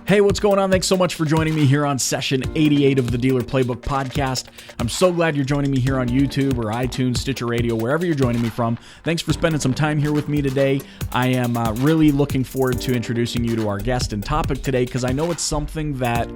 Hey, what's going on? Thanks so much for joining me here on session 88 of the Dealer Playbook podcast. I'm so glad you're joining me here on YouTube or iTunes, Stitcher Radio, wherever you're joining me from. Thanks for spending some time here with me today. I am really looking forward to introducing you to our guest and topic today because I know it's something that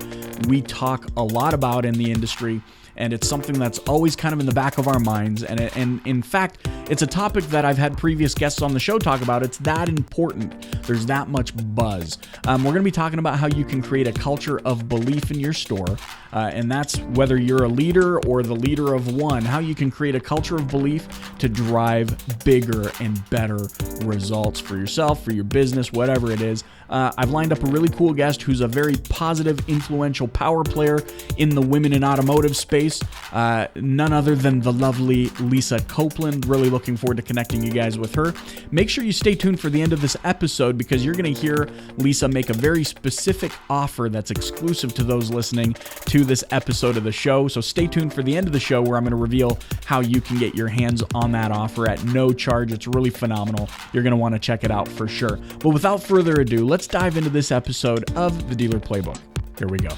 we talk a lot about in the industry. And it's something that's always kind of in the back of our minds. And in fact, it's a topic that I've had previous guests on the show talk about. It's that important. There's that much buzz. We're going to be talking about how you can create a culture of belief in your store. And that's whether you're a leader or the leader of one, how you can create a culture of belief to drive bigger and better results for yourself, for your business, whatever it is. I've lined up a really cool guest who's a very positive, influential power player in the women in automotive space. None other than the lovely Lisa Copeland. Really looking forward to connecting you guys with her. Make sure you stay tuned for the end of this episode because you're going to hear Lisa make a very specific offer that's exclusive to those listening to this episode of the show. So stay tuned for the end of the show where I'm going to reveal how you can get your hands on that offer at no charge. It's really phenomenal. You're going to want to check it out for sure. But without further ado, let's dive into this episode of the Dealer Playbook. Here we go.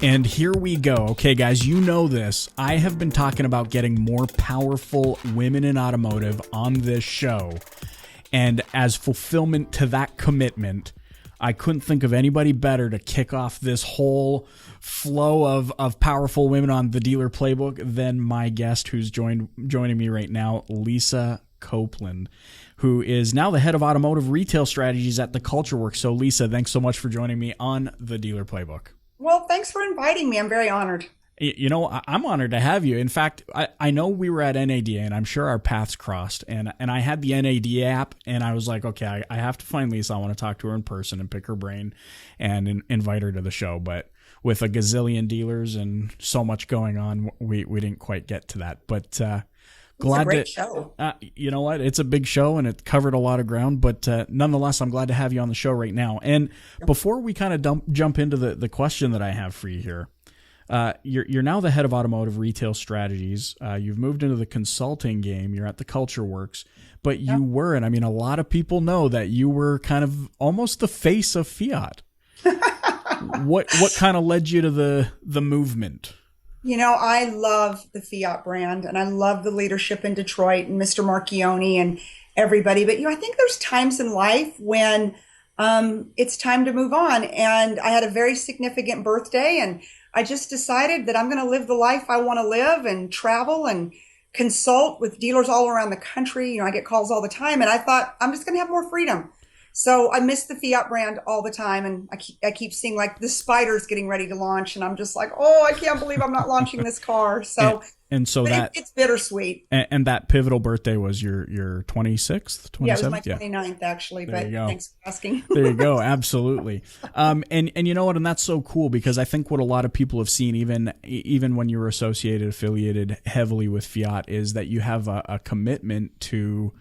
And here we go. Okay, guys, you know this. I have been talking about getting more powerful women in automotive on this show. And as fulfillment to that commitment, I couldn't think of anybody better to kick off this whole flow of powerful women on the Dealer Playbook than my guest who's joining me right now, Lisa Copeland, who is now the head of automotive retail strategies at the Culture Works. So Lisa, thanks so much for joining me on the Dealer Playbook. Well, thanks for inviting me. I'm very honored. You know, I'm honored to have you. In fact, I know we were at NADA, and I'm sure our paths crossed. And I had the NADA app, and I was like, okay, I have to find Lisa. I want to talk to her in person and pick her brain and invite her to the show. But with a gazillion dealers and so much going on, we didn't quite get to that. But glad it's a great show. You know what? It's a big show, and it covered a lot of ground. But nonetheless, I'm glad to have you on the show right now. And before we kind of jump into the question that I have for you here, you're now the head of automotive retail strategies. You've moved into the consulting game. You're at the Culture Works, but you were, and I mean, a lot of people know that you were kind of almost the face of Fiat. What kind of led you to the movement? You know, I love the Fiat brand and I love the leadership in Detroit and Mr. Marchione and everybody. But, I think there's times in life when it's time to move on. And I had a very significant birthday and I just decided that I'm going to live the life I want to live and travel and consult with dealers all around the country. I get calls all the time and I thought I'm just going to have more freedom. So I miss the Fiat brand all the time. And I keep seeing like the Spider's getting ready to launch. And I'm just like, oh, I can't believe I'm not launching this car. So it's bittersweet. And that pivotal birthday was your 26th, 27th? Yeah, it was my 29th actually, but thanks for asking. There you go. Absolutely. And you know what? And that's so cool because I think what a lot of people have seen, even when you were affiliated heavily with Fiat, is that you have a commitment to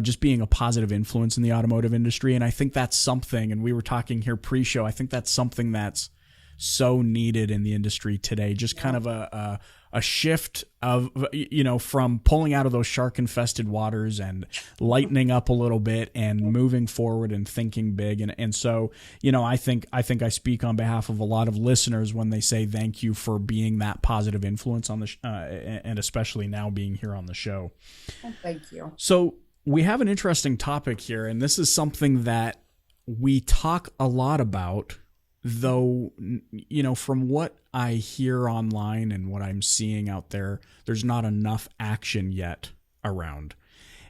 just being a positive influence in the automotive industry. And I think that's something, and we were talking here pre-show, I think that's something that's so needed in the industry today. Just kind of a shift of, from pulling out of those shark-infested waters and lightening up a little bit and moving forward and thinking big. And so, I think I speak on behalf of a lot of listeners when they say thank you for being that positive influence on the and especially now being here on the show. Well, thank you. So, we have an interesting topic here, and this is something that we talk a lot about, though, from what I hear online and what I'm seeing out there, there's not enough action yet around.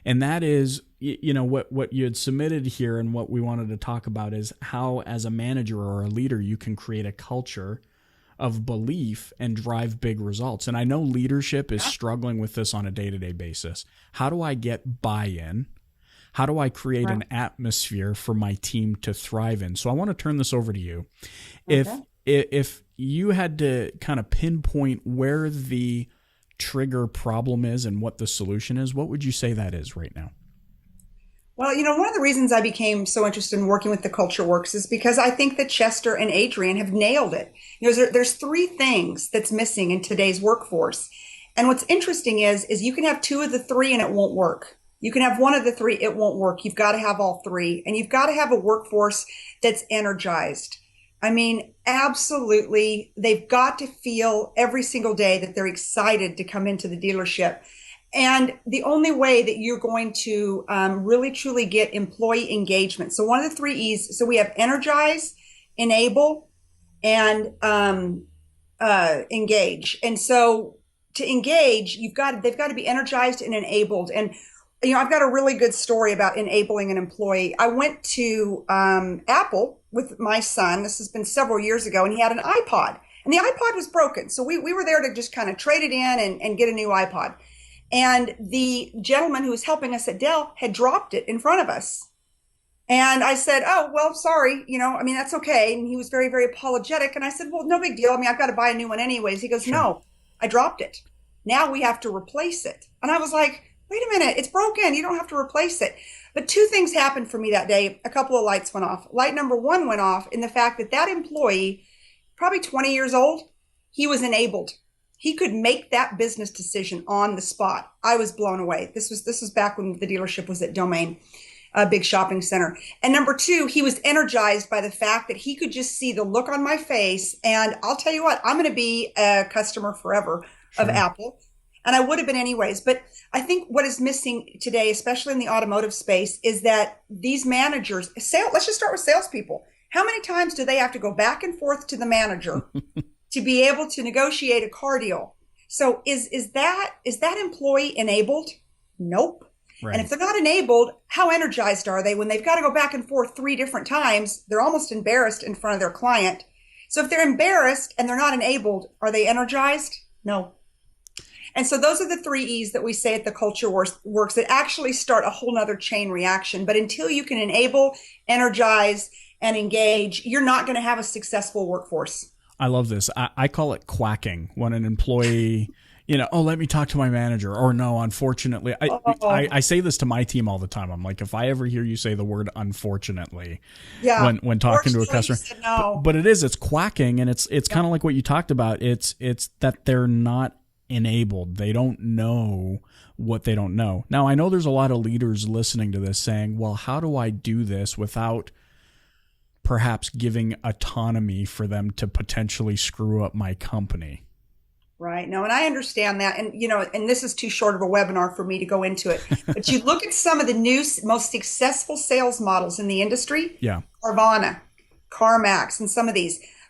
And that is, what you had submitted here and what we wanted to talk about is how, as a manager or a leader, you can create a culture of belief and drive big results. And I know leadership is struggling with this on a day-to-day basis. How do I get buy-in? How do I create an atmosphere for my team to thrive in? So I want to turn this over to you. Okay. If you had to kind of pinpoint where the trigger problem is and what the solution is, what would you say that is right now? Well, one of the reasons I became so interested in working with the Culture Works is because I think that Chester and Adrian have nailed it. There's three things that's missing in today's workforce. And what's interesting is you can have two of the three and it won't work. You can have one of the three, it won't work. You've got to have all three, and you've got to have a workforce that's energized. I mean, absolutely. They've got to feel every single day that they're excited to come into the dealership. And the only way that you're going to really truly get employee engagement. So one of the three E's. So we have energize, enable, and engage. And so to engage, they've got to be energized and enabled. And I've got a really good story about enabling an employee. I went to Apple with my son. This has been several years ago, and he had an iPod, and the iPod was broken. So we were there to just kind of trade it in and get a new iPod. And the gentleman who was helping us at Dell had dropped it in front of us. And I said, oh, well, sorry, that's okay. And he was very, very apologetic. And I said, well, no big deal. I've got to buy a new one anyways. He goes, Sure. No, I dropped it. Now we have to replace it. And I was like, wait a minute, it's broken. You don't have to replace it. But two things happened for me that day. A couple of lights went off. Light number one went off in the fact that employee, probably 20 years old, he was enabled. He could make that business decision on the spot. I was blown away. This was back when the dealership was at Domain, a big shopping center. And number two, he was energized by the fact that he could just see the look on my face. And I'll tell you what, I'm going to be a customer forever of Apple. And I would have been anyways. But I think what is missing today, especially in the automotive space, is that these managers, let's just start with salespeople. How many times do they have to go back and forth to the manager to be able to negotiate a car deal? So is that employee enabled? Nope. Right. And if they're not enabled, how energized are they when they've got to go back and forth 3 different times? They're almost embarrassed in front of their client. So if they're embarrassed and they're not enabled, are they energized? No. And so those are the 3 E's that we say at the Culture Works that actually start a whole nother chain reaction. But until you can enable, energize, and engage, you're not going to have a successful workforce. I love this. I call it quacking when an employee, let me talk to my manager. Or no, unfortunately. I say this to my team all the time. I'm like, if I ever hear you say the word unfortunately when talking to a customer. No. But it's quacking, and it's kind of like what you talked about. It's that they're not enabled. They don't know what they don't know. Now, I know there's a lot of leaders listening to this saying, well, how do I do this without perhaps giving autonomy for them to potentially screw up my company? Right. No, and I understand that. And, and this is too short of a webinar for me to go into it. But you look at some of the most successful sales models in the industry, Carvana, CarMax, and some of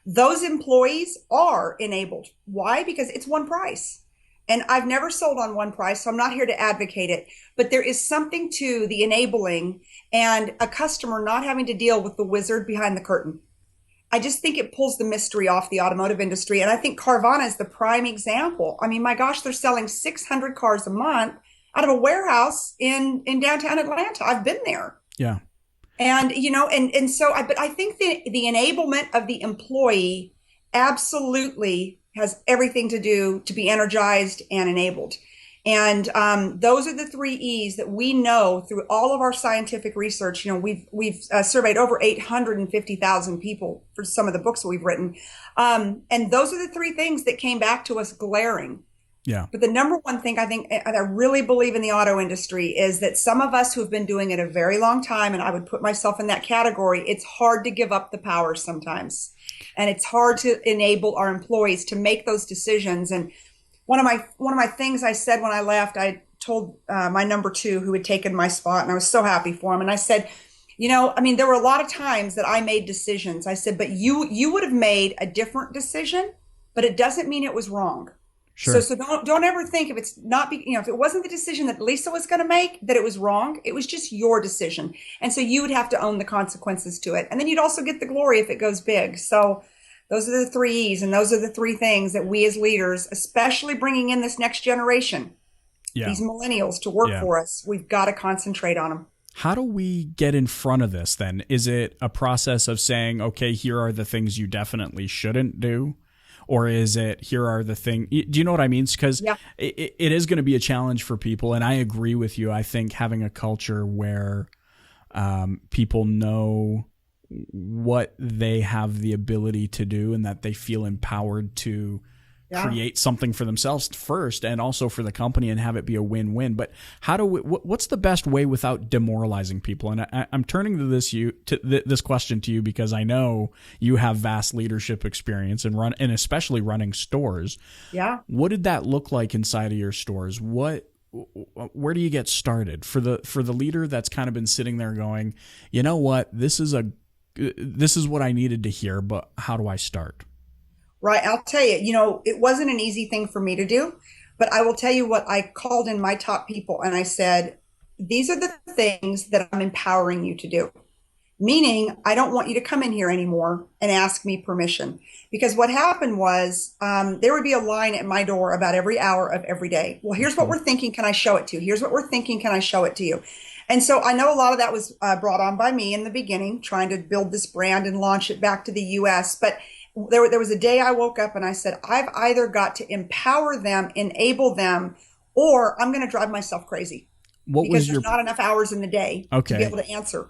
those employees are enabled. Why? Because it's one price. And I've never sold on one price, so I'm not here to advocate it. But there is something to the enabling and a customer not having to deal with the wizard behind the curtain. I just think it pulls the mystery off the automotive industry. And I think Carvana is the prime example. I mean, my gosh, they're selling 600 cars a month out of a warehouse in downtown Atlanta. I've been there. Yeah. And, but I think the enablement of the employee absolutely has everything to do to be energized and enabled. And those are the 3 E's that we know through all of our scientific research. We've surveyed over 850,000 people for some of the books that we've written. And those are the 3 things that came back to us glaring. Yeah. But the number one thing I really believe in the auto industry is that some of us who have been doing it a very long time, and I would put myself in that category, it's hard to give up the power sometimes. And it's hard to enable our employees to make those decisions. And one of my things I said when I left, I told my number 2 who had taken my spot, and I was so happy for him. And I said, there were a lot of times that I made decisions. I said, but you would have made a different decision, but it doesn't mean it was wrong. Sure. So don't ever think if it's not, if it wasn't the decision that Lisa was going to make, that it was wrong. It was just your decision. And so you would have to own the consequences to it. And then you'd also get the glory if it goes big. So those are the 3 E's, and those are the 3 things that we as leaders, especially bringing in this next generation, these millennials to work for us, we've got to concentrate on them. How do we get in front of this then? Is it a process of saying, okay, here are the things you definitely shouldn't do? Or is it, here are the things, do you know what I mean? Because it is going to be a challenge for people. And I agree with you. I think having a culture where people know what they have the ability to do and that they feel empowered to Yeah. create something for themselves first and also for the company and have it be a win-win. But what's the best way without demoralizing people? And I'm turning to this question to you because I know you have vast leadership experience and especially running stores. Yeah. What did that look like inside of your stores? Where do you get started for the leader that's kind of been sitting there going, you know what, this is what I needed to hear, but how do I start? Right. I'll tell you, it wasn't an easy thing for me to do, but I will tell you what, I called in my top people and I said, these are the things that I'm empowering you to do. Meaning, I don't want you to come in here anymore and ask me permission. Because what happened was there would be a line at my door about every hour of every day. Well, here's what we're thinking. Can I show it to you? Here's what we're thinking. Can I show it to you? And so I know a lot of that was brought on by me in the beginning, trying to build this brand and launch it back to the US. But there was a day I woke up and I said, I've either got to empower them, enable them, or I'm going to drive myself crazy. Because there's not enough hours in the day to be able to answer.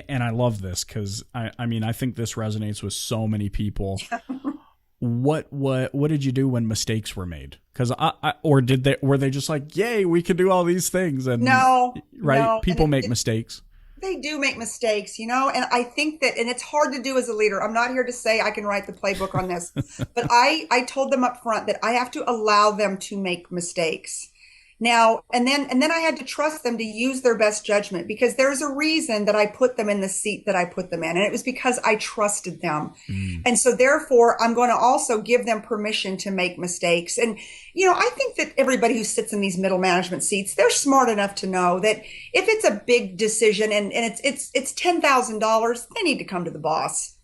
And I love this because I think this resonates with so many people. What did you do when mistakes were made? Because were they just like, yay, we can do all these things? And no, right? No. People make mistakes. They do make mistakes, and I think that, and it's hard to do as a leader. I'm not here to say I can write the playbook on this, but I told them up front that I have to allow them to make mistakes. Now, and then I had to trust them to use their best judgment, because there's a reason that I put them in the seat that I put them in. And it was because I trusted them. And so therefore, I'm going to also give them permission to make mistakes. And, I think that everybody who sits in these middle management seats, they're smart enough to know that if it's a big decision and it's $10,000, they need to come to the boss.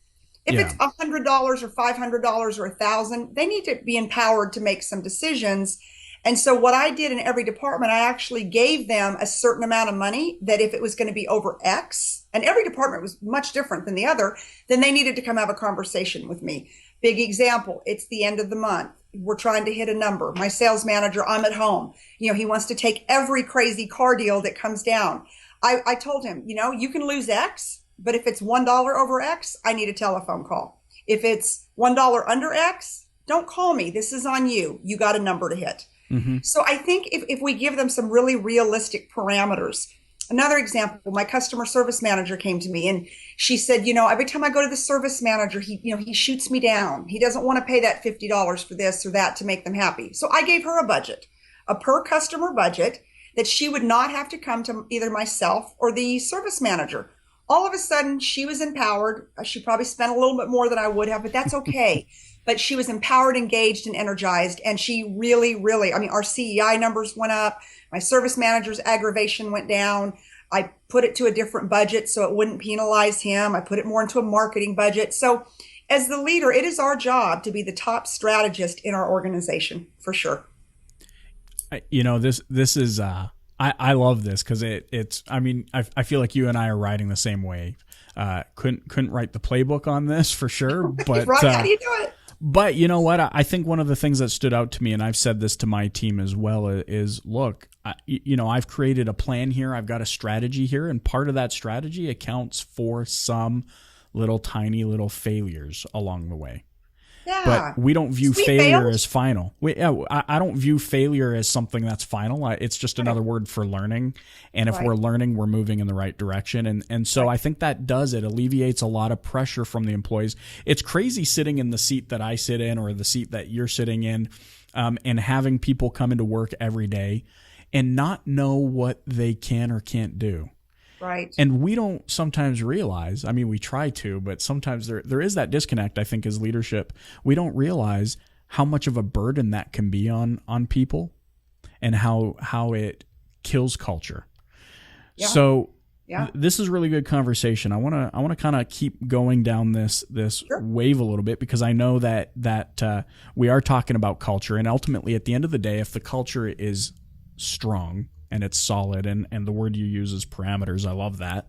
If it's $100 or $500 or $1,000, they need to be empowered to make some decisions. And so what I did in every department, I actually gave them a certain amount of money that if it was going to be over X, and every department was much different than the other, then they needed to come have a conversation with me. Big example, it's the end of the month. We're trying to hit a number. My sales manager, I'm at home. He wants to take every crazy car deal that comes down. I told him, you can lose X, but if it's $1 over X, I need a telephone call. If it's $1 under X, don't call me. This is on you. You got a number to hit. Mm-hmm. So I think if we give them some really realistic parameters. Another example, my customer service manager came to me and she said, every time I go to the service manager, he shoots me down. He doesn't want to pay that $50 for this or that to make them happy. So I gave her a budget, a per customer budget, that she would not have to come to either myself or the service manager. All of a sudden, she was empowered. She probably spent a little bit more than I would have, but that's okay. But she was empowered, engaged, and energized. And she really, really, our CEI numbers went up. My service manager's aggravation went down. I put it to a different budget so it wouldn't penalize him. I put it more into a marketing budget. So as the leader, it is our job to be the top strategist in our organization, for sure. This is, I love this because I feel like you and I are riding the same way. Couldn't write the playbook on this for sure, but right, how do you do it? But you know what? I think one of the things that stood out to me, and I've said this to my team as well, is look, I've created a plan here. I've got a strategy here, and part of that strategy accounts for some tiny little failures along the way. Yeah. But we don't view failure as final. I don't view failure as something that's final. It's just another word for learning. And if we're learning, we're moving in the right direction. And so I think that it alleviates a lot of pressure from the employees. It's crazy sitting in the seat that I sit in or the seat that you're sitting in, and having people come into work every day and not know what they can or can't do. Right. And we don't sometimes realize, we try to, but sometimes there is that disconnect, I think, as leadership. We don't realize how much of a burden that can be on people and how it kills culture. Yeah. So this is really good conversation. I want to kind of keep going down this wave a little bit, because I know that we are talking about culture, and ultimately at the end of the day, if the culture is strong and it's solid, and the word you use is parameters. I love that.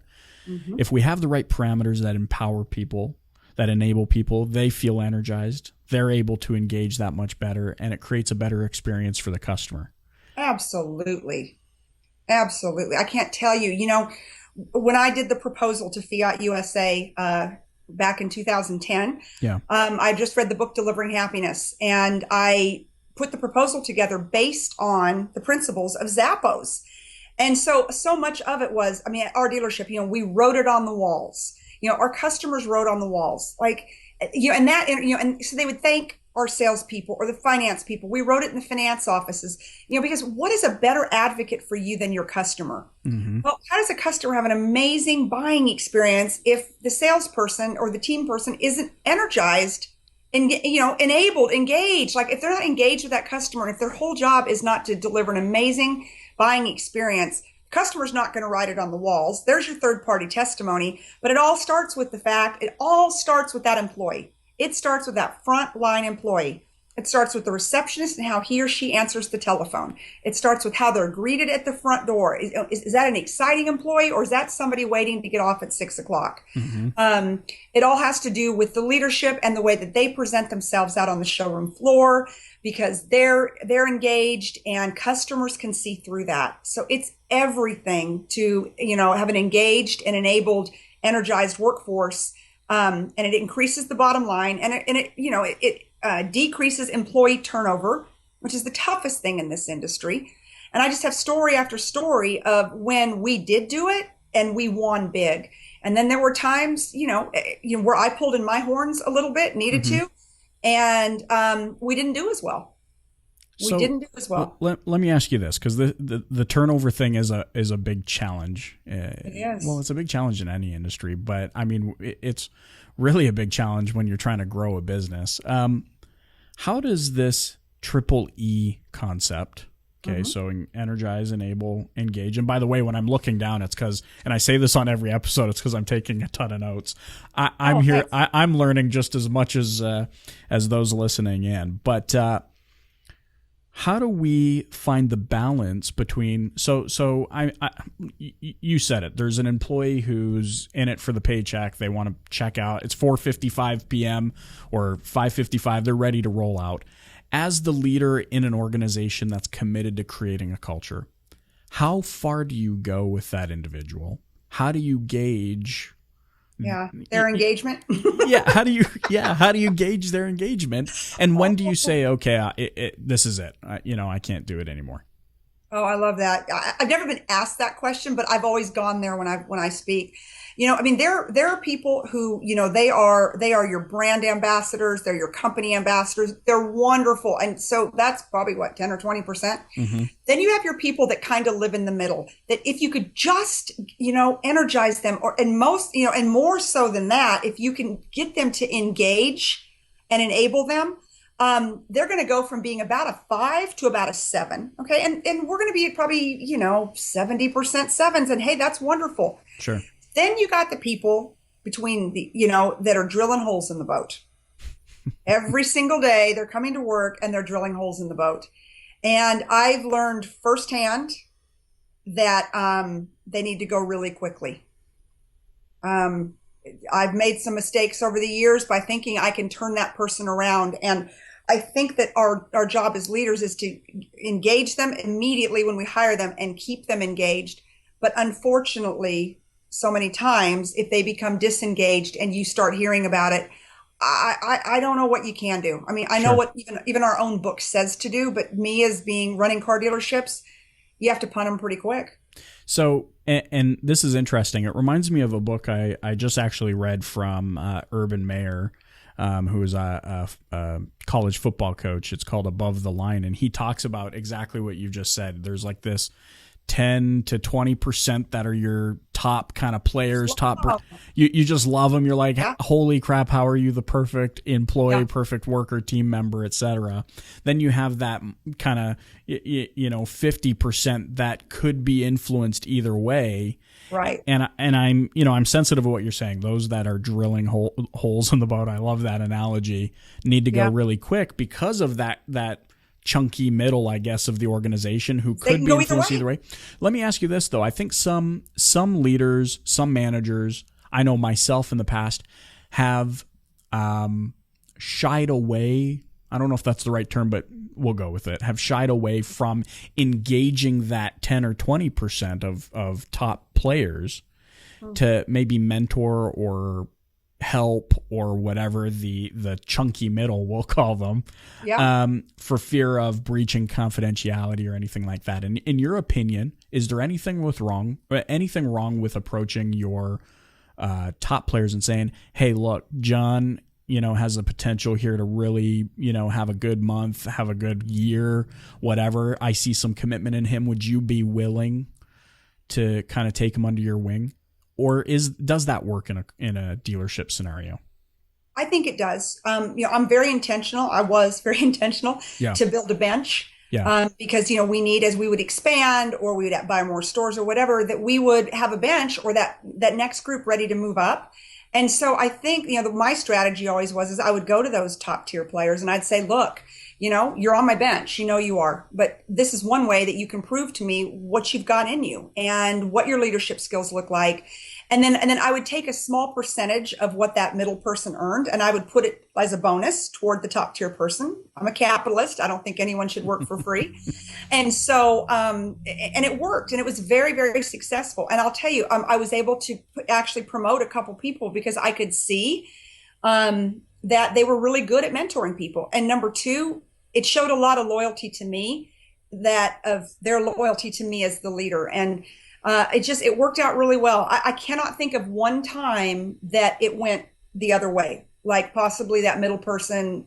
Mm-hmm. If we have the right parameters that empower people, that enable people, they feel energized, they're able to engage that much better, and it creates a better experience for the customer. Absolutely. Absolutely. I can't tell you, when I did the proposal to Fiat USA back in 2010, I just read the book Delivering Happiness, and I put the proposal together based on the principles of Zappos. And so much of it was, I mean, at our dealership, we wrote it on the walls. Our customers wrote on the walls, like, and so they would thank our salespeople or the finance people. We wrote it in the finance offices, because what is a better advocate for you than your customer? Mm-hmm. Well, how does a customer have an amazing buying experience if the salesperson or the team person isn't energized and, enabled, engaged? Like, if they're not engaged with that customer, and if their whole job is not to deliver an amazing buying experience, customer's not going to write it on the walls. There's your third party testimony. But it all starts with that employee. It starts with that front line employee. It starts with the receptionist and how he or she answers the telephone. It starts with how they're greeted at the front door. Is that an exciting employee, or is that somebody waiting to get off at 6 o'clock? Mm-hmm. It all has to do with the leadership and the way that they present themselves out on the showroom floor, because they're engaged and customers can see through that. So it's everything to, have an engaged and enabled, energized workforce. And it increases the bottom line, and it decreases employee turnover, which is the toughest thing in this industry. And I just have story after story of when we did do it and we won big. And then there were times, where I pulled in my horns a little bit, needed mm-hmm. to, and we didn't do as well. Let me ask you this, because the turnover thing is a big challenge. It is. Well, it's a big challenge in any industry, but I mean, it's really a big challenge when you're trying to grow a business. How does this triple E concept, okay, mm-hmm. so energize, enable, engage, and by the way, when I'm looking down, it's because, and I say this on every episode, it's because I'm taking a ton of notes. I'm here. I'm learning just as much as those listening in, but. How do we find the balance between you said it, there's an employee who's in it for the paycheck, they want to check out, it's 4:55 p.m. or 5:55, they're ready to roll out. As the leader in an organization that's committed to creating a culture, how far do you go with that individual? How do you gauge their engagement? How do you gauge their engagement? And when do you say, okay, this is it? I can't do it anymore. Oh, I love that. I've never been asked that question, but I've always gone there when I speak. There are people who, they are your brand ambassadors. They're your company ambassadors. They're wonderful. And so that's probably 10 or 20%. Mm-hmm. Then you have your people that kind of live in the middle, that if you could just, energize them, and more so than that, if you can get them to engage and enable them, they're going to go from being about a 5 to about a 7. Okay. And we're going to be at probably, 70% 7s. And hey, that's wonderful. Sure. Then you got the people between that are drilling holes in the boat. Every single day they're coming to work and they're drilling holes in the boat. And I've learned firsthand that, they need to go really quickly. I've made some mistakes over the years by thinking I can turn that person around. And I think that our job as leaders is to engage them immediately when we hire them and keep them engaged. But unfortunately, so many times, if they become disengaged and you start hearing about it, I don't know what you can do. I mean, I know what even our own book says to do, but me as running car dealerships, you have to punt them pretty quick. So, and this is interesting. It reminds me of a book I just actually read from Urban Meyer, who is a college football coach. It's called Above the Line, and he talks about exactly what you just said. There's like this 10 to 20% that are your top kind of players, you just love them. You're like, holy crap, how are you the perfect employee, perfect worker, team member, etc. Then you have that kind of, 50% that could be influenced either way. Right. And I'm sensitive to what you're saying. Those that are drilling holes in the boat, I love that analogy, need to go really quick because of that chunky middle, I guess, of the organization who could be influenced either way. Let me ask you this, though. I think some leaders, some managers, I know myself in the past, have shied away. I don't know if that's the right term, but we'll go with it. Have shied away from engaging that 10 or 20% of top players to maybe mentor or help or whatever, the chunky middle, we'll call them, Yeah. for fear of breaching confidentiality or anything like that. And in your opinion, is there anything wrong with approaching your top players and saying, hey, look, John, has the potential here to really, have a good month, have a good year, whatever. I see some commitment in him. Would you be willing to kind of take him under your wing? Or does that work in a dealership scenario? I think it does. I'm very intentional. I was very intentional Yeah. to build a bench. Yeah. Because, we need, as we would expand or we would buy more stores or whatever, that we would have a bench or that next group ready to move up. And so I think, my strategy always was, is I would go to those top tier players and I'd say, look, you're on my bench, you are, but this is one way that you can prove to me what you've got in you and what your leadership skills look like. And then I would take a small percentage of what that middle person earned and I would put it as a bonus toward the top tier person. I'm a capitalist. I don't think anyone should work for free. And so, and it worked and it was very, very successful. And I'll tell you, I was able to actually promote a couple people because I could see, that they were really good at mentoring people. And number two, it showed a lot of loyalty to me, of their loyalty to me as the leader. And it worked out really well. I cannot think of one time that it went the other way, like possibly that middle person,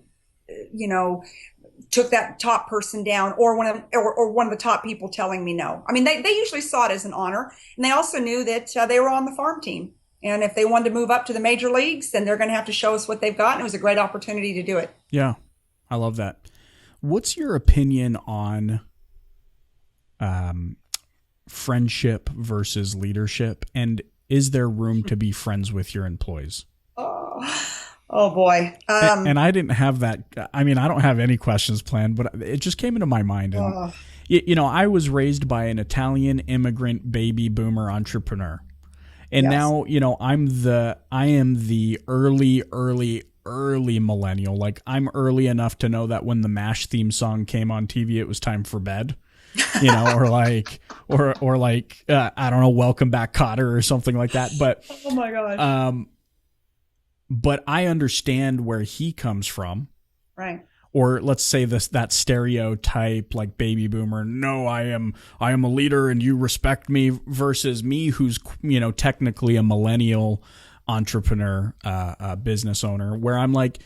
took that top person down, or one of the top people telling me no. I mean, they usually saw it as an honor, and they also knew that they were on the farm team, and if they wanted to move up to the major leagues, then they're going to have to show us what they've got, and it was a great opportunity to do it. Yeah, I love that. What's your opinion on friendship versus leadership, and is there room to be friends with your employees? Oh boy. And I didn't have that. I mean, I don't have any questions planned, but it just came into my mind. And, I was raised by an Italian immigrant baby boomer entrepreneur. And now, I am the early millennial. Like, I'm early enough to know that when the MASH theme song came on TV, it was time for bed. Or like I don't know, Welcome Back, Kotter, or something like that. But oh my gosh. But I understand where he comes from. Right. Or let's say that stereotype, like baby boomer. No, I am a leader and you respect me, versus me, who's technically a millennial entrepreneur, business owner, where I'm like,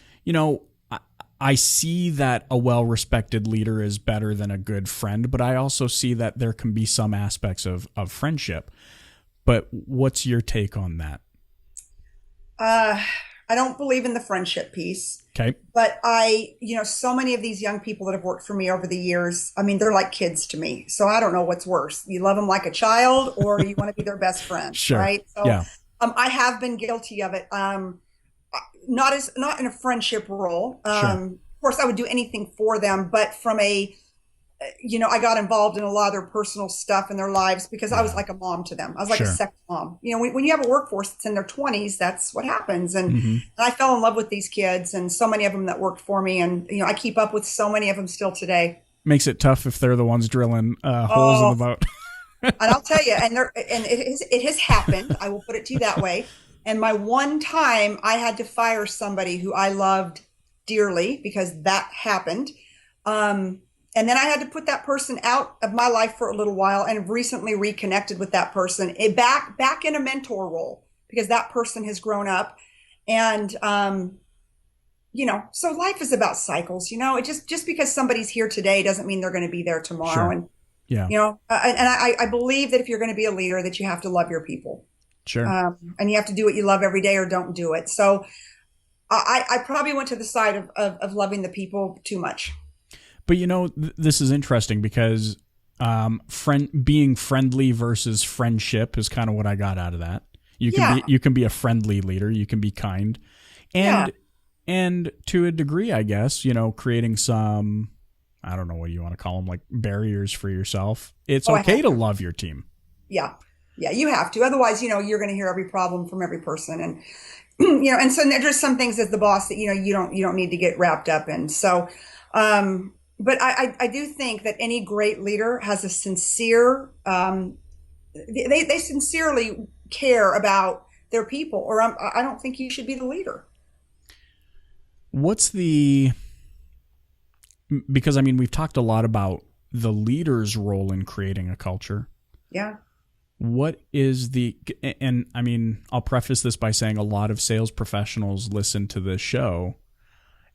I see that a well-respected leader is better than a good friend, but I also see that there can be some aspects of friendship. But what's your take on that? I don't believe in the friendship piece. Okay. But so many of these young people that have worked for me over the years, I mean, they're like kids to me. So I don't know what's worse. You love them like a child, or you want to be their best friend. Sure. Right. So yeah. I have been guilty of it. Not in a friendship role. Sure. Of course, I would do anything for them, but from I got involved in a lot of their personal stuff in their lives because I was like a mom to them. I was like a second mom. When you have a workforce that's in their 20s, that's what happens. And I fell in love with these kids, and so many of them that worked for me. And, I keep up with so many of them still today. Makes it tough if they're the ones drilling holes in the boat. And I'll tell you, and it has happened. I will put it to you that way. And my one time I had to fire somebody who I loved dearly because that happened. And then I had to put that person out of my life for a little while, and have recently reconnected with that person back in a mentor role, because that person has grown up. And, so life is about cycles, it just because somebody's here today doesn't mean they're going to be there tomorrow. Sure. And, yeah. I believe that if you're going to be a leader, that you have to love your people. Sure. And you have to do what you love every day, or don't do it. So I probably went to the side of loving the people too much. But this is interesting because being friendly versus friendship is kind of what I got out of that. You can be a friendly leader, you can be kind, and to a degree, I guess, creating some, I don't know what you want to call them, like barriers for yourself. It's okay to love your team. Yeah, you have to. Otherwise, you're going to hear every problem from every person, and and so there's some things as the boss that you don't need to get wrapped up in. So. But I do think that any great leader has a sincere, they sincerely care about their people, or I don't think you should be the leader. Because I mean, we've talked a lot about the leader's role in creating a culture. Yeah. What is and I mean, I'll preface this by saying a lot of sales professionals listen to this show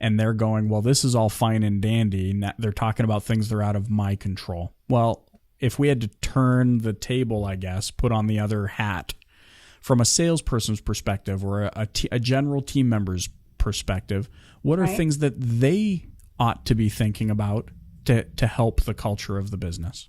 and they're going, well, this is all fine and dandy. They're talking about things that are out of my control. Well, if we had to turn the table, I guess, put on the other hat from a salesperson's perspective or a general team member's perspective, what are things that they ought to be thinking about to help the culture of the business?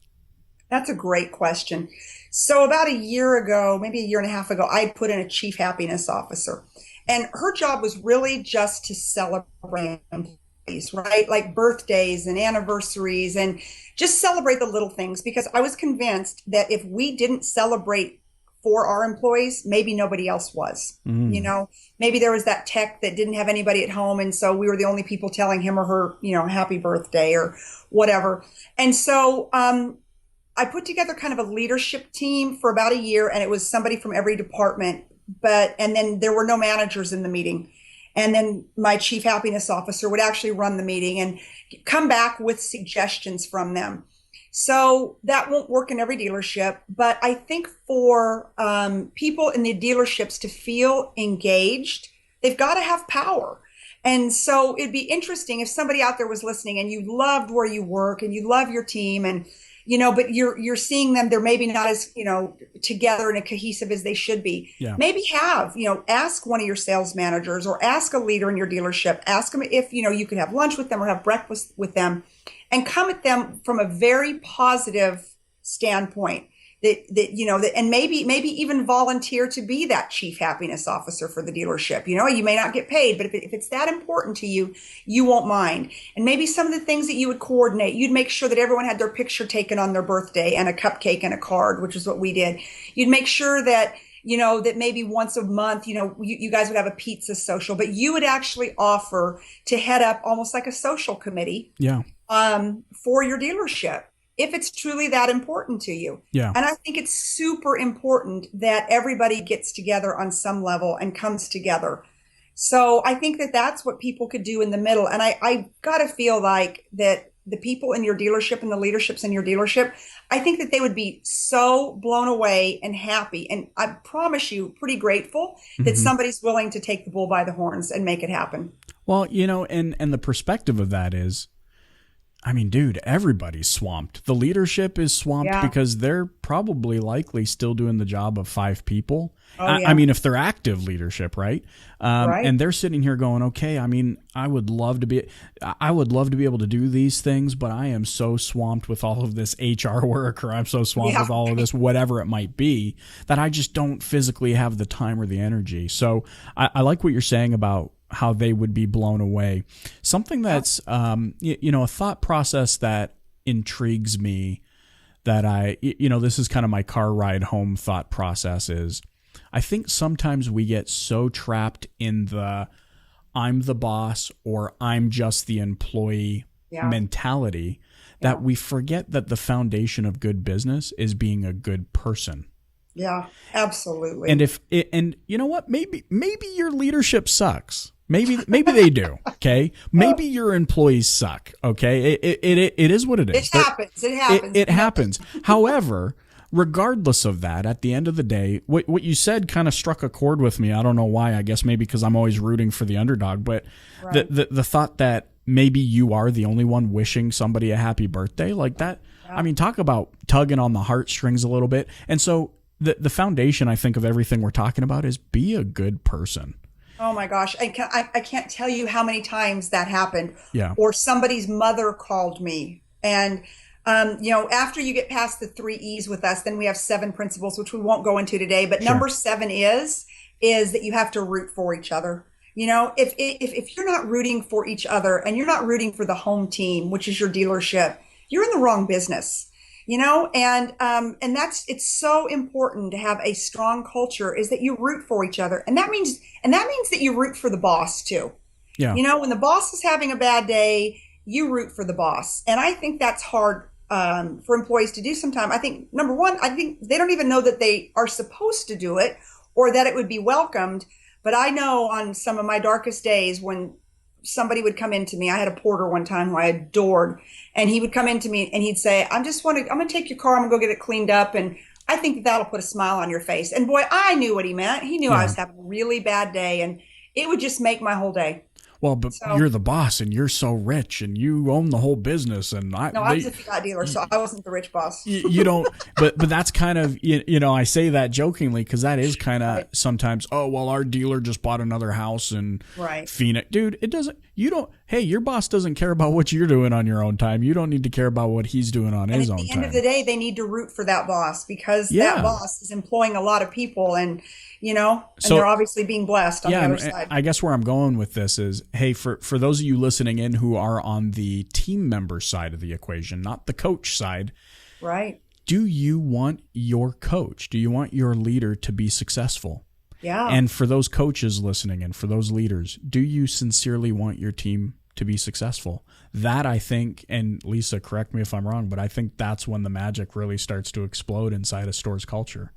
That's a great question. So about a year ago, maybe a year and a half ago, I put in a chief happiness officer. And her job was really just to celebrate employees, right? Like birthdays and anniversaries, and just celebrate the little things, because I was convinced that if we didn't celebrate for our employees, maybe nobody else was. You know, maybe there was that tech that didn't have anybody at home, and so we were the only people telling him or her, you know, happy birthday or whatever. And so I put together kind of a leadership team for about a year, and it was somebody from every department, and then there were no managers in the meeting. And then my chief happiness officer would actually run the meeting and come back with suggestions from them. So that won't work in every dealership, but I think for people in the dealerships to feel engaged, they've got to have power. And so it'd be interesting if somebody out there was listening and you loved where you work and you love your team, and you know, but you're seeing them, they're maybe not as, you know, together and cohesive as they should be. Yeah. Maybe ask one of your sales managers or ask a leader in your dealership, ask them if, you know, you could have lunch with them or have breakfast with them, and come at them from a very positive standpoint. And maybe even volunteer to be that chief happiness officer for the dealership. You know, you may not get paid, but if it's that important to you, you won't mind. And maybe some of the things that you would coordinate, you'd make sure that everyone had their picture taken on their birthday and a cupcake and a card, which is what we did. You'd make sure that, you know, that maybe once a month, you know, you guys would have a pizza social, but you would actually offer to head up almost like a social committee for your dealership, if it's truly that important to you. Yeah. And I think it's super important that everybody gets together on some level and comes together. So I think that that's what people could do in the middle. And I got to feel like that the people in your dealership and the leaderships in your dealership, I think that they would be so blown away and happy. And I promise you, pretty grateful that somebody's willing to take the bull by the horns and make it happen. Well, you know, and the perspective of that is, I mean, dude, everybody's swamped. The leadership is swamped because they're probably likely still doing the job of 5 people. I mean, if they're active leadership, right? And they're sitting here going, okay, I mean, I would love to be able to do these things, but I am so swamped with all of this HR work, or I'm so swamped with all of this, whatever it might be, that I just don't physically have the time or the energy. So I like what you're saying about how they would be blown away. Something that's, a thought process that intrigues me, that this is kind of my car ride home thought process, is I think sometimes we get so trapped in the I'm the boss or I'm just the employee mentality that we forget that the foundation of good business is being a good person. Yeah, absolutely. And you know what? Maybe your leadership sucks. Maybe they do. Okay. Maybe your employees suck. Okay. It is what it is. It happens. However, regardless of that, at the end of the day, what you said kind of struck a chord with me. I don't know why. I guess maybe because I'm always rooting for the underdog, but the thought that maybe you are the only one wishing somebody a happy birthday like that. Yeah. I mean, talk about tugging on the heartstrings a little bit. And so the foundation, I think, of everything we're talking about is be a good person. Oh my gosh. I can't tell you how many times that happened. Yeah. Or somebody's mother called me. And, after you get past the 3 E's with us, then we have 7 principles, which we won't go into today. But number 7 is that you have to root for each other. You know, if you're not rooting for each other and you're not rooting for the home team, which is your dealership, you're in the wrong business. You know, and it's so important to have a strong culture, is that you root for each other. And that means that you root for the boss too. Yeah. You know, when the boss is having a bad day, you root for the boss. And I think that's hard for employees to do sometimes. I think, number one, I think they don't even know that they are supposed to do it, or that it would be welcomed. But I know on some of my darkest days when somebody would come into me, I had a porter one time who I adored, and he would come into me and he'd say, I'm going to take your car. I'm gonna go get it cleaned up. And I think that'll put a smile on your face. And boy, I knew what he meant. He knew I was having a really bad day, and it would just make my whole day. Well, but you're the boss and you're so rich and you own the whole business. And I was a Fiat dealer, so I wasn't the rich boss. You don't, but that's kind of, I say that jokingly because that is kind of sometimes, oh, well, our dealer just bought another house in Phoenix. Dude, hey, your boss doesn't care about what you're doing on your own time. You don't need to care about what he's doing on his own time. At the end of the day, they need to root for that boss because that boss is employing a lot of people, and they're obviously being blessed on the other side. I guess where I'm going with this is, hey, for those of you listening in who are on the team member side of the equation, not the coach side, right? Do you want your coach, do you want your leader to be successful? Yeah. And for those coaches listening and for those leaders, do you sincerely want your team to be successful? That, I think, and Lisa, correct me if I'm wrong, but I think that's when the magic really starts to explode inside a store's culture.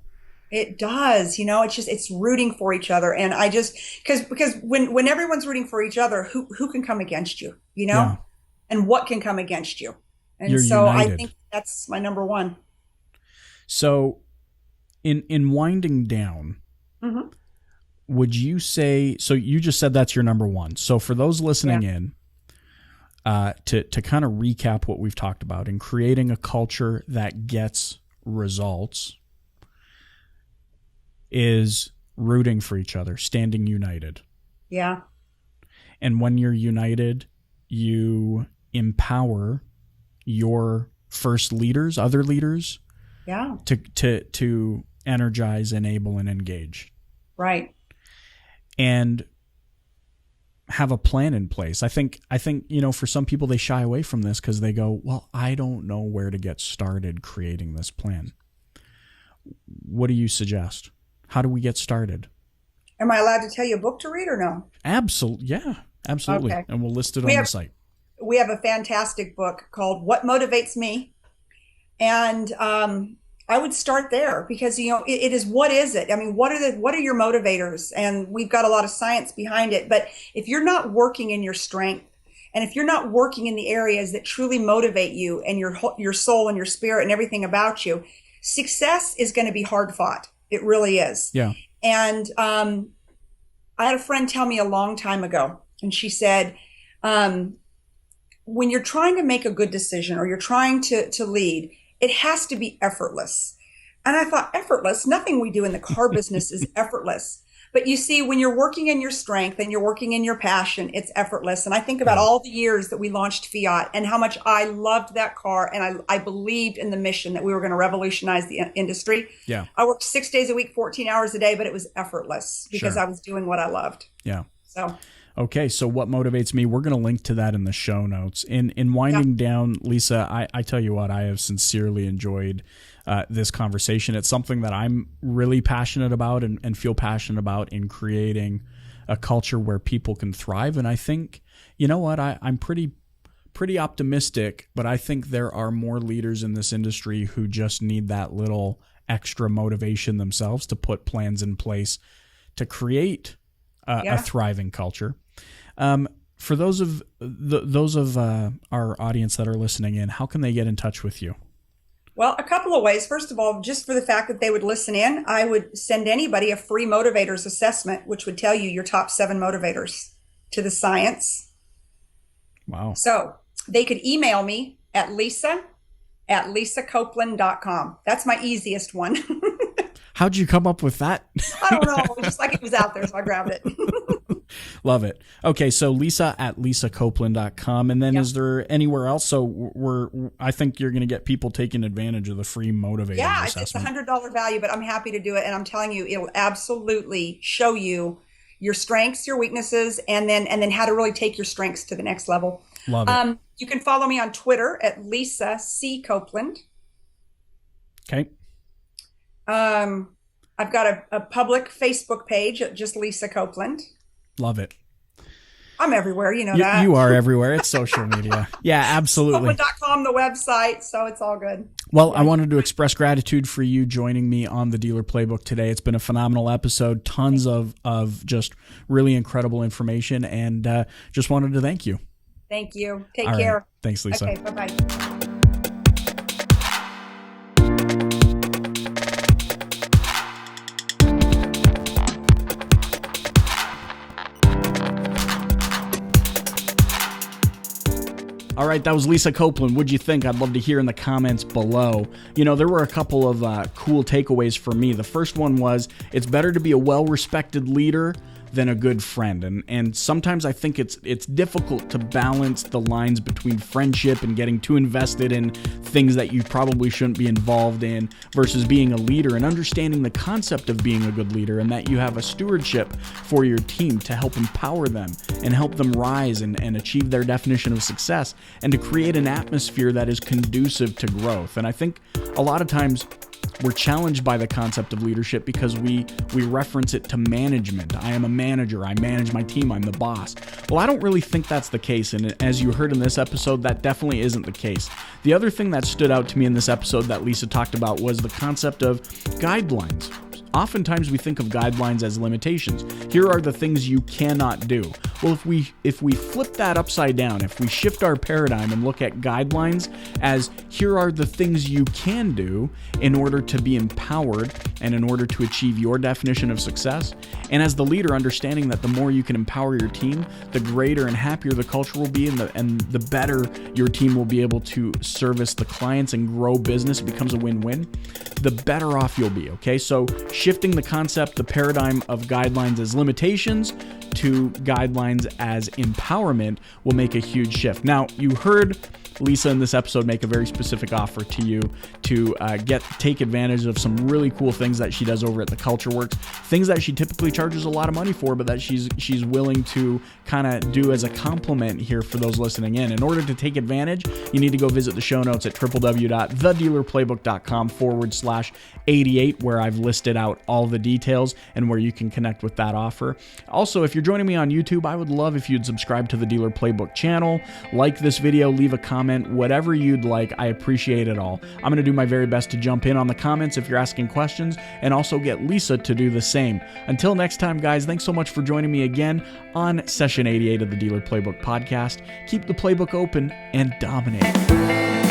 It does. It's rooting for each other. And I just, because when everyone's rooting for each other, who can come against you, and what can come against you? And You're so united. I think that's my number one. So in winding down, would you say, so you just said that's your number one. So for those listening in, to kind of recap what we've talked about in creating a culture that gets results is rooting for each other, standing united. Yeah. And when you're united, you empower your first leaders, other leaders, to energize, enable, and engage. Right. And have a plan in place. I think, for some people, they shy away from this because they go, well, I don't know where to get started creating this plan. What do you suggest? How do we get started? Am I allowed to tell you a book to read or no? Absolutely. Yeah, absolutely. Okay. And we'll list it on the site. We have a fantastic book called What Motivates Me. And I would start there because, it is, what is it? I mean, what are your motivators? And we've got a lot of science behind it. But if you're not working in your strength, and if you're not working in the areas that truly motivate you and your soul and your spirit and everything about you, success is going to be hard fought. It really is. Yeah. And I had a friend tell me a long time ago, and she said, when you're trying to make a good decision or you're trying to lead, it has to be effortless. And I thought, effortless? Nothing we do in the car business is effortless. But you see, when you're working in your strength and you're working in your passion, it's effortless. And I think about all the years that we launched Fiat and how much I loved that car. And I believed in the mission that we were going to revolutionize the industry. Yeah. I worked 6 days a week, 14 hours a day, but it was effortless because I was doing what I loved. Yeah. So. Okay, so what motivates me? We're going to link to that in the show notes. In winding down, Lisa, I tell you what, I have sincerely enjoyed this conversation. It's something that I'm really passionate about and feel passionate about in creating a culture where people can thrive. And I think, you know what, I'm pretty optimistic, but I think there are more leaders in this industry who just need that little extra motivation themselves to put plans in place to create a thriving culture. For those of our audience that are listening in, how can they get in touch with you? Well, a couple of ways. First of all, just for the fact that they would listen in, I would send anybody a free motivators assessment, which would tell you your top 7 motivators to the science. Wow. So they could email me at lisa@lisacopeland.com. That's my easiest one. How'd you come up with that? I don't know. It was just like it was out there, so I grabbed it. Love it. Okay, so Lisa@lisacopeland.com. And then is there anywhere else? So I think you're going to get people taking advantage of the free motivator assessment. It's $100 value, but I'm happy to do it. And I'm telling you, it'll absolutely show you your strengths, your weaknesses, and then how to really take your strengths to the next level. Love it. You can follow me on Twitter at Lisa C. Copeland. Okay. I've got a public Facebook page at just Lisa Copeland. Love it. I'm everywhere. You know You, that. you are everywhere. It's social media. Yeah, absolutely. Copeland.com, the website. So it's all good. Well, I wanted to express gratitude for you joining me on the Dealer Playbook today. It's been a phenomenal episode, tons of just really incredible information, and just wanted to thank you. Thank you. Take All care. right. Thanks, Lisa. Okay, bye-bye. All right, that was Lisa Copeland. What'd you think? I'd love to hear in the comments below. You know, there were a couple of cool takeaways for me. The first one was, it's better to be a well-respected leader than a good friend. And sometimes I think it's difficult to balance the lines between friendship and getting too invested in things that you probably shouldn't be involved in versus being a leader and understanding the concept of being a good leader and that you have a stewardship for your team to help empower them and help them rise and achieve their definition of success and to create an atmosphere that is conducive to growth. And I think a lot of times we're challenged by the concept of leadership because we reference it to management. I am a manager. I manage my team. I'm the boss. Well, I don't really think that's the case. And as you heard in this episode, that definitely isn't the case. The other thing that stood out to me in this episode that Lisa talked about was the concept of guidelines. Oftentimes we think of guidelines as limitations. Here are the things you cannot do. Well, if we flip that upside down, if we shift our paradigm and look at guidelines as here are the things you can do in order to be empowered and in order to achieve your definition of success, and as the leader understanding that the more you can empower your team, the greater and happier the culture will be and the better your team will be able to service the clients and grow business. It becomes a win-win. The better off you'll be, okay? So shifting the concept, the paradigm of guidelines as limitations to guidelines as empowerment will make a huge shift. Now, you heard Lisa in this episode make a very specific offer to you to take advantage of some really cool things that she does over at the Culture Works, things that she typically charges a lot of money for, but that she's willing to kind of do as a compliment here for those listening in. In order to take advantage, you need to go visit the show notes at www.thedealerplaybook.com/88, where I've listed out all the details and where you can connect with that offer. Also, if you're joining me on YouTube, I would love if you'd subscribe to the Dealer Playbook channel, like this video, leave a comment, whatever you'd like. I appreciate it all. I'm going to do my very best to jump in on the comments if you're asking questions and also get Lisa to do the same. Until next time, guys, thanks so much for joining me again on session 88 of the Dealer Playbook podcast. Keep the playbook open and dominate.